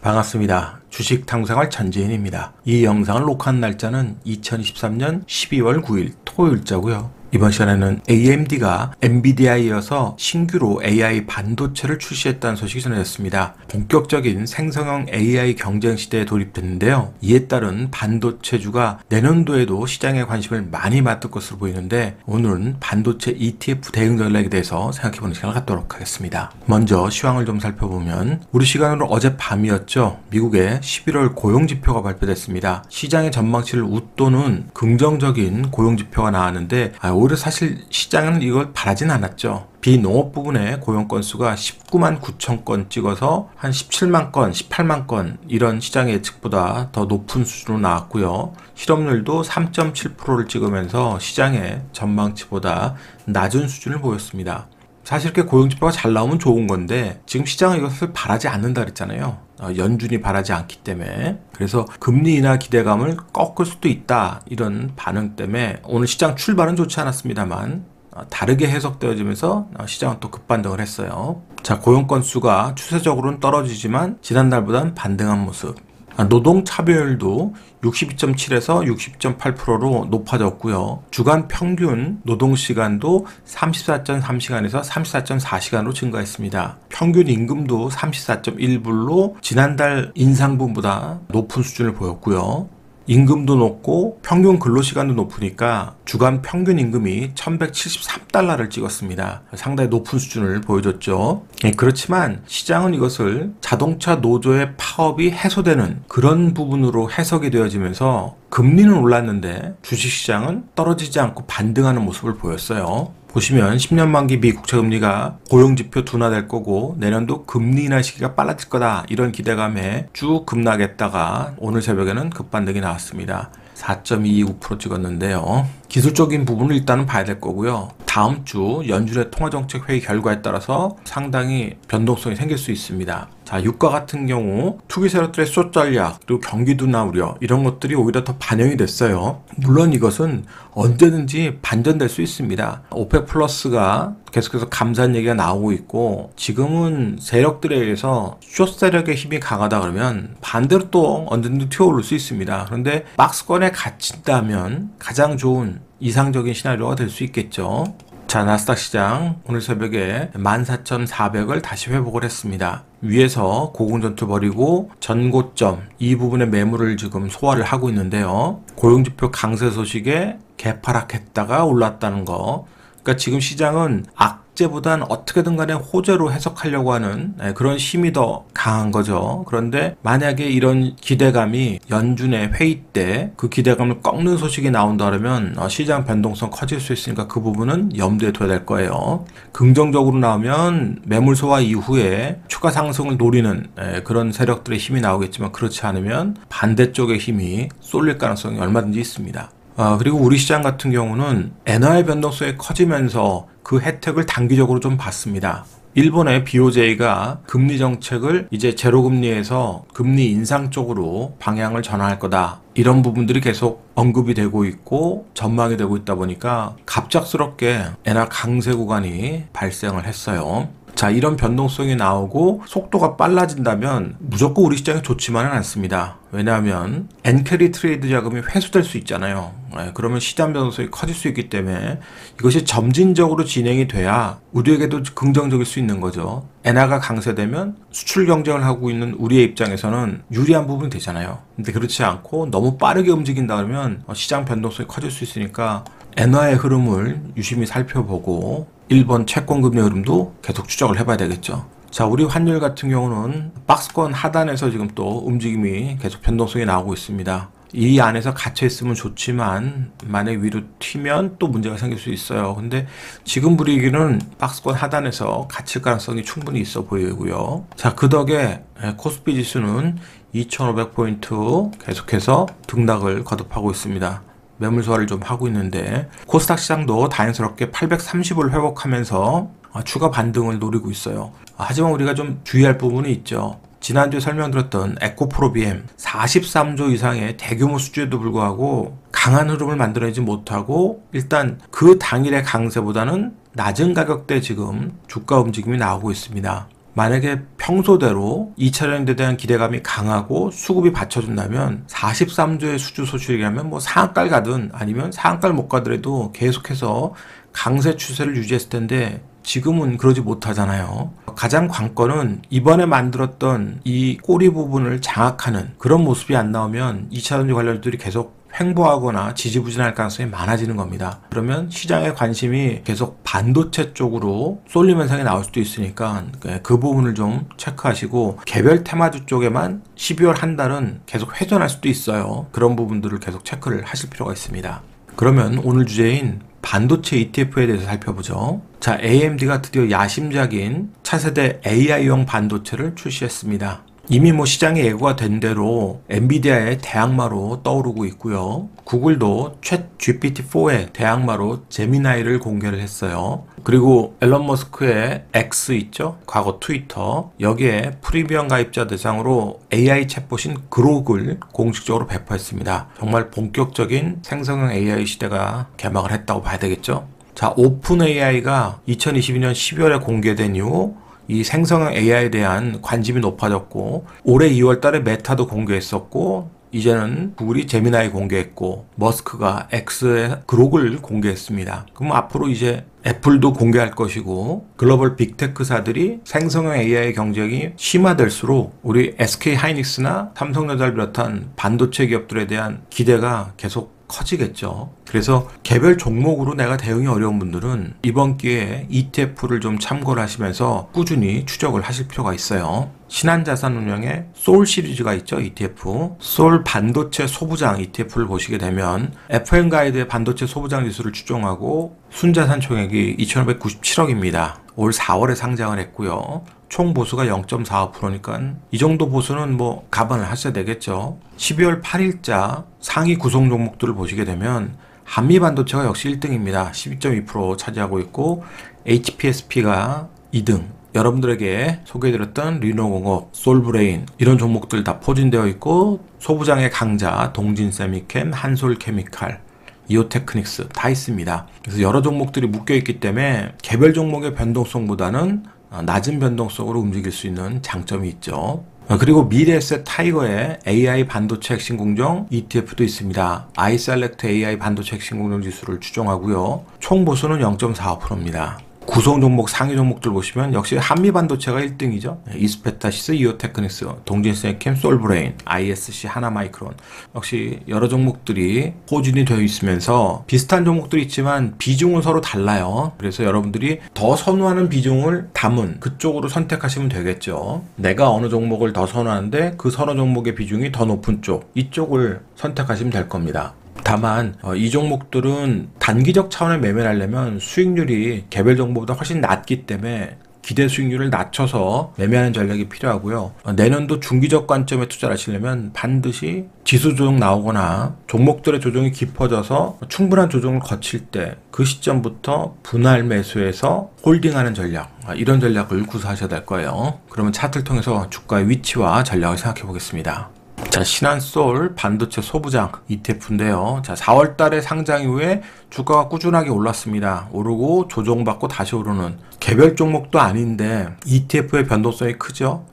반갑습니다. 주식탐구생활 전지현입니다. 이 영상을 녹화한 날짜는 2023년 12월 9일 토요일자고요. 이번 시간에는 AMD가 엔비디아에 이어서 신규로 AI 반도체를 출시했다는 소식이 전해졌습니다. 본격적인 생성형 AI 경쟁 시대에 돌입됐는데요. 이에 따른 반도체주가 내년도에도 시장에 관심을 많이 받을 것으로 보이는데, 오늘은 반도체 ETF 대응 전략에 대해서 생각해보는 시간을 갖도록 하겠습니다. 먼저 시황을 좀 살펴보면, 우리 시간으로 어젯밤이었죠. 미국의 11월 고용지표가 발표됐습니다. 시장의 전망치를 웃도는 긍정적인 고용지표가 나왔는데, 오히려 사실 시장은 이걸 바라진 않았죠. 비농업 부분의 고용 건수가 19만 9천 건 찍어서 한 17만 건, 18만 건 이런 시장 예측보다 더 높은 수준으로 나왔고요. 실업률도 3.7%를 찍으면서 시장의 전망치보다 낮은 수준을 보였습니다. 사실 이렇게 고용지표가 잘 나오면 좋은 건데, 지금 시장은 이것을 바라지 않는다 그랬잖아요. 연준이 바라지 않기 때문에. 그래서 금리 인하 기대감을 꺾을 수도 있다, 이런 반응 때문에 오늘 시장 출발은 좋지 않았습니다만 다르게 해석되어지면서 시장은 또 급반등을 했어요. 자, 고용 건수가 추세적으로는 떨어지지만 지난달보다는 반등한 모습. 노동 참여율도 62.7에서 60.8%로 높아졌고요. 주간 평균 노동시간도 34.3시간에서 34.4시간으로 증가했습니다. 평균 임금도 34.1불로 지난달 인상분보다 높은 수준을 보였고요. 임금도 높고 평균 근로시간도 높으니까 주간 평균 임금이 1173달러를 찍었습니다. 상당히 높은 수준을 보여줬죠. 그렇지만 시장은 이것을 자동차 노조의 파업이 해소되는 그런 부분으로 해석이 되어지면서 금리는 올랐는데 주식시장은 떨어지지 않고 반등하는 모습을 보였어요. 보시면 10년 만기 미국채 금리가 고용지표 둔화될 거고 내년도 금리 인하 시기가 빨라질 거다, 이런 기대감에 쭉 급락했다가 오늘 새벽에는 급반등이 나왔습니다. 4.229% 찍었는데요. 기술적인 부분을 일단은 봐야 될 거고요. 다음 주 연준의 통화정책회의 결과에 따라서 상당히 변동성이 생길 수 있습니다. 자, 유가 같은 경우 투기 세력들의 숏 전략, 그리고 경기 둔화 우려, 이런 것들이 오히려 더 반영이 됐어요. 물론 이것은 언제든지 반전될 수 있습니다. 오펙 플러스가 계속해서 감산 얘기가 나오고 있고, 지금은 세력들에 의해서 숏 세력의 힘이 강하다 그러면 반대로 또 언제든지 튀어오를 수 있습니다. 그런데 박스권에 갇힌다면 가장 좋은 이상적인 시나리오가 될 수 있겠죠. 자, 나스닥 시장 오늘 새벽에 14,400을 다시 회복을 했습니다. 위에서 고공전투 벌이고 전고점 이 부분의 매물을 지금 소화를 하고 있는데요. 고용지표 강세 소식에 개파락했다가 올랐다는 거. 그러니까 지금 시장은 악재보단 어떻게든 간에 호재로 해석하려고 하는 그런 힘이 더 강한 거죠. 그런데 만약에 이런 기대감이 연준의 회의 때 그 기대감을 꺾는 소식이 나온다 그러면 시장 변동성 커질 수 있으니까 그 부분은 염두에 둬야 될 거예요. 긍정적으로 나오면 매물 소화 이후에 추가 상승을 노리는 그런 세력들의 힘이 나오겠지만, 그렇지 않으면 반대쪽의 힘이 쏠릴 가능성이 얼마든지 있습니다. 그리고 우리 시장 같은 경우는 엔화의 변동성이 커지면서 그 혜택을 단기적으로 좀 받습니다. 일본의 BOJ가 금리 정책을 이제 제로금리에서 금리 인상 쪽으로 방향을 전환할 거다, 이런 부분들이 계속 언급이 되고 있고 전망이 되고 있다 보니까 갑작스럽게 엔화 강세 구간이 발생을 했어요. 자, 이런 변동성이 나오고 속도가 빨라진다면 무조건 우리 시장이 좋지만은 않습니다. 왜냐하면 엔캐리 트레이드 자금이 회수될 수 있잖아요. 그러면 시장 변동성이 커질 수 있기 때문에 이것이 점진적으로 진행이 돼야 우리에게도 긍정적일 수 있는 거죠. 엔화가 강세되면 수출 경쟁을 하고 있는 우리의 입장에서는 유리한 부분이 되잖아요. 근데 그렇지 않고 너무 빠르게 움직인다 그러면 시장 변동성이 커질 수 있으니까 엔화의 흐름을 유심히 살펴보고 일본 채권 금리 흐름도 계속 추적을 해봐야 되겠죠. 자, 우리 환율 같은 경우는 박스권 하단에서 지금 또 움직임이 계속 변동성이 나오고 있습니다. 이 안에서 갇혀 있으면 좋지만 만약 위로 튀면 또 문제가 생길 수 있어요. 근데 지금 분위기는 박스권 하단에서 갇힐 가능성이 충분히 있어 보이고요. 자, 그 덕에 코스피 지수는 2500포인트 계속해서 등락을 거듭하고 있습니다. 매물 소화를 좀 하고 있는데, 코스닥 시장도 다행스럽게 830을 회복하면서 추가 반등을 노리고 있어요. 하지만 우리가 좀 주의할 부분이 있죠. 지난주에 설명드렸던 에코프로비엠 43조 이상의 대규모 수주에도 불구하고 강한 흐름을 만들어내지 못하고 일단 그 당일의 강세보다는 낮은 가격대 지금 주가 움직임이 나오고 있습니다. 만약에 평소대로 2차전지에 대한 기대감이 강하고 수급이 받쳐준다면 43조의 수주 소출이라면 뭐 상한가를 가든 아니면 상한가를 못 가더라도 계속해서 강세 추세를 유지했을 텐데 지금은 그러지 못하잖아요. 가장 관건은 이번에 만들었던 이 꼬리 부분을 장악하는 그런 모습이 안 나오면 2차전지 관련주들이 계속 횡보하거나 지지부진할 가능성이 많아지는 겁니다. 그러면 시장의 관심이 계속 반도체 쪽으로 쏠림 현상이 나올 수도 있으니까 그 부분을 좀 체크하시고 개별 테마주 쪽에만 12월 한 달은 계속 회전할 수도 있어요. 그런 부분들을 계속 체크를 하실 필요가 있습니다. 그러면 오늘 주제인 반도체 ETF에 대해서 살펴보죠. 자, AMD가 드디어 야심작인 차세대 AI용 반도체를 출시했습니다. 이미 뭐 시장에 예고가 된 대로 엔비디아의 대항마로 떠오르고 있고요. 구글도 챗 GPT-4의 대항마로 제미나이를 공개를 했어요. 그리고 앨런 머스크의 X 있죠? 과거 트위터. 여기에 프리미엄 가입자 대상으로 AI 챗봇인 그록을 공식적으로 배포했습니다. 정말 본격적인 생성형 AI 시대가 개막을 했다고 봐야 되겠죠? 자, 오픈 AI가 2022년 12월에 공개된 이후 이 생성형 AI에 대한 관심이 높아졌고 올해 2월 달에 메타도 공개했었고 이제는 구글이 제미나이 공개했고 머스크가 X의 그록을 공개했습니다. 그럼 앞으로 이제 애플도 공개할 것이고 글로벌 빅테크사들이 생성형 AI 경쟁이 심화될수록 우리 SK하이닉스나 삼성전자를 비롯한 반도체 기업들에 대한 기대가 계속 커지겠죠. 그래서 개별 종목으로 내가 대응이 어려운 분들은 이번 기회에 ETF를 좀 참고를 하시면서 꾸준히 추적을 하실 필요가 있어요. 신한자산운용의 솔 시리즈가 있죠. ETF. 솔 반도체 소부장 ETF를 보시게 되면 FM가이드의 반도체 소부장 지수를 추종하고 순자산 총액이 2,597억입니다. 올 4월에 상장을 했고요. 총 보수가 0.45%니까 이 정도 보수는 뭐 감안을 하셔야 되겠죠. 12월 8일자 상위 구성 종목들을 보시게 되면 한미반도체가 역시 1등입니다. 12.2% 차지하고 있고 HPSP가 2등. 여러분들에게 소개해드렸던 리노공업, 솔브레인 이런 종목들 다 포진되어 있고 소부장의 강자 동진세미캠, 한솔케미칼, 이오테크닉스 다 있습니다. 그래서 여러 종목들이 묶여있기 때문에 개별 종목의 변동성보다는 낮은 변동성으로 움직일 수 있는 장점이 있죠. 그리고 미래에셋 타이거의 AI 반도체 핵심 공정 ETF도 있습니다. 아이셀렉트 AI 반도체 핵심 공정 지수를 추종하고요. 총 보수는 0.45%입니다. 구성 종목 상위 종목들 보시면 역시 한미반도체가 1등이죠. 이스페타시스, 이오테크닉스, 동진세미캠, 솔브레인, ISC, 하나마이크론 역시 여러 종목들이 포진이 되어 있으면서 비슷한 종목들이 있지만 비중은 서로 달라요. 그래서 여러분들이 더 선호하는 비중을 담은 그쪽으로 선택하시면 되겠죠. 내가 어느 종목을 더 선호하는데 그 선호 종목의 비중이 더 높은 쪽 이쪽을 선택하시면 될 겁니다. 다만 이 종목들은 단기적 차원의 매매를 하려면 수익률이 개별 종목보다 훨씬 낮기 때문에 기대 수익률을 낮춰서 매매하는 전략이 필요하고요. 내년도 중기적 관점에 투자를 하시려면 반드시 지수 조정 나오거나 종목들의 조정이 깊어져서 충분한 조정을 거칠 때 그 시점부터 분할 매수해서 홀딩하는 전략 이런 전략을 구사하셔야 될 거예요. 그러면 차트를 통해서 주가의 위치와 전략을 생각해 보겠습니다. 자, 신한솔 반도체 소부장 ETF인데요. 자, 4월 달에 상장 이후에 주가가 꾸준하게 올랐습니다. 오르고 조정받고 다시 오르는 개별 종목도 아닌데 ETF의 변동성이 크죠.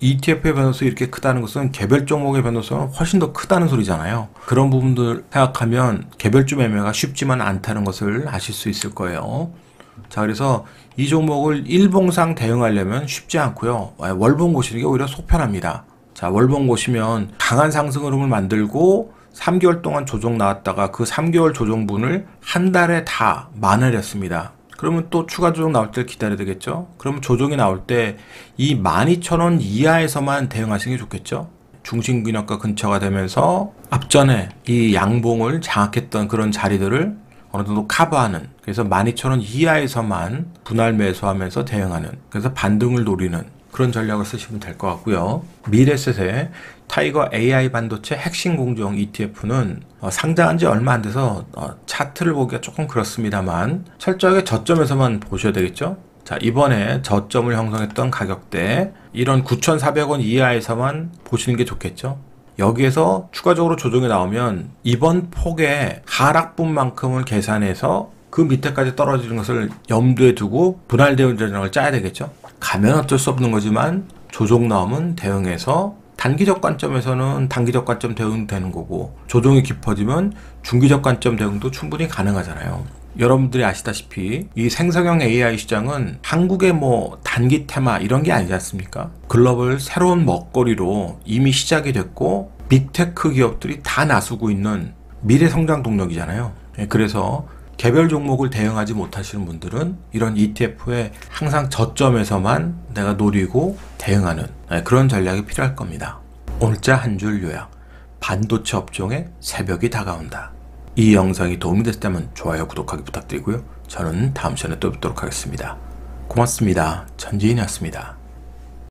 ETF의 변동성이 이렇게 크다는 것은 개별 종목의 변동성은 훨씬 더 크다는 소리잖아요. 그런 부분들 생각하면 개별주 매매가 쉽지만 않다는 것을 아실 수 있을 거예요. 자, 그래서 이 종목을 일봉상 대응하려면 쉽지 않고요. 월봉 보시는 게 오히려 속편합니다. 자, 월봉 보시면 강한 상승 흐름을 만들고 3개월 동안 조정 나왔다가 그 3개월 조정분을 한 달에 다 만회했습니다. 그러면 또 추가 조정 나올 때를 기다려야 되겠죠. 그러면 조정이 나올 때 이 12,000원 이하에서만 대응하시는 게 좋겠죠. 중심균형가 근처가 되면서 앞전에 이 양봉을 장악했던 그런 자리들을 어느 정도 커버하는, 그래서 12,000원 이하에서만 분할 매수하면서 대응하는, 그래서 반등을 노리는 그런 전략을 쓰시면 될 것 같고요. 미래셋의 타이거 AI 반도체 핵심 공정 ETF는 상장한 지 얼마 안 돼서 차트를 보기가 조금 그렇습니다만 철저하게 저점에서만 보셔야 되겠죠. 자, 이번에 저점을 형성했던 가격대 이런 9,400원 이하에서만 보시는 게 좋겠죠. 여기에서 추가적으로 조정이 나오면 이번 폭의 하락분만큼을 계산해서 그 밑에까지 떨어지는 것을 염두에 두고 분할 대응 전략을 짜야 되겠죠. 가면 어쩔 수 없는 거지만 조정 나오면 대응해서 단기적 관점에서는 단기적 관점 대응되는 거고, 조정이 깊어지면 중기적 관점 대응도 충분히 가능하잖아요. 여러분들이 아시다시피 이 생성형 AI 시장은 한국의 뭐 단기 테마 이런 게 아니지 않습니까? 글로벌 새로운 먹거리로 이미 시작이 됐고 빅테크 기업들이 다 나서고 있는 미래 성장 동력이잖아요. 그래서 개별 종목을 대응하지 못하시는 분들은 이런 ETF에 항상 저점에서만 내가 노리고 대응하는 그런 전략이 필요할 겁니다. 오늘자 한 줄 요약. 반도체 업종의 새벽이 다가온다. 이 영상이 도움이 됐다면 좋아요, 구독하기 부탁드리고요. 저는 다음 시간에 또 뵙도록 하겠습니다. 고맙습니다. 전지인이었습니다.